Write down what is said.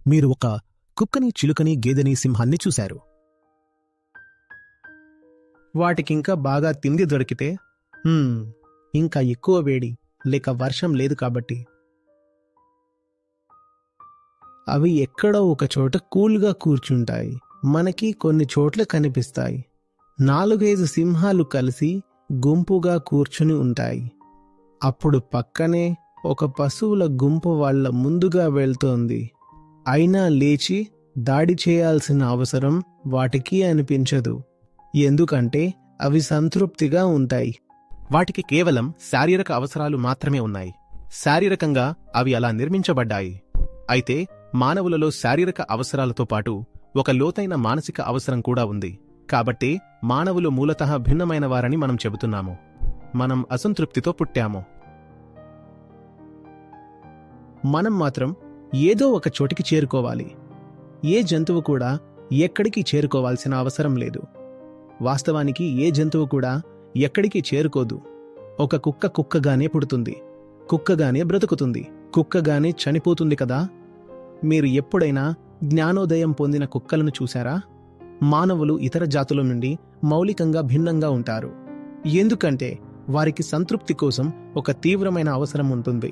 మీరు ఒక కుక్కని, చిలుకని, గేదెని, సింహాన్ని చూశారు. వాటికింకా బాగా తిండి దొరికితే ఇంకా ఎక్కువ వేడి లేక వర్షం లేదు కాబట్టి అవి ఎక్కడో ఒక చోట కూల్గా కూర్చుంటాయి. మనకి కొన్ని చోట్ల కనిపిస్తాయి. 4-5 సింహాలు కలిసి గుంపుగా కూర్చుని ఉంటాయి. అప్పుడు పక్కనే ఒక పశువుల గుంపు వాళ్ళ ముందుగా వెళ్తోంది. అయినా లేచి దాడి చేయాల్సిన అవసరం వాటికి అనిపించదు. ఎందుకంటే అవి సంతృప్తిగా ఉంటాయి. వాటికి కేవలం శారీరక అవసరాలు మాత్రమే ఉన్నాయి. శారీరకంగా అవి అలా నిర్మించబడ్డాయి. అయితే మానవులలో శారీరక అవసరాలతో పాటు ఒక లోతైన మానసిక అవసరం కూడా ఉంది. కాబట్టి మానవులు మూలతః భిన్నమైన వారని మనం చెబుతున్నాము. మనం అసంతృప్తితో పుట్టాము. మనం మాత్రం ఏదో ఒక చోటికి చేరుకోవాలి. ఏ జంతువు కూడా ఎక్కడికి చేరుకోవాల్సిన అవసరం లేదు. వాస్తవానికి ఏ జంతువు కూడా ఎక్కడికి చేరుకోదు. ఒక కుక్క కుక్కగానే పుడుతుంది, కుక్కగానే బ్రతుకుతుంది, కుక్కగానే చనిపోతుంది కదా. మీరు ఎప్పుడైనా జ్ఞానోదయం పొందిన కుక్కలను చూశారా? మానవులు ఇతర జాతుల నుండి మౌలికంగా భిన్నంగా ఉంటారు. ఎందుకంటే వారికి సంతృప్తి కోసం ఒక తీవ్రమైన అవసరం ఉంటుంది.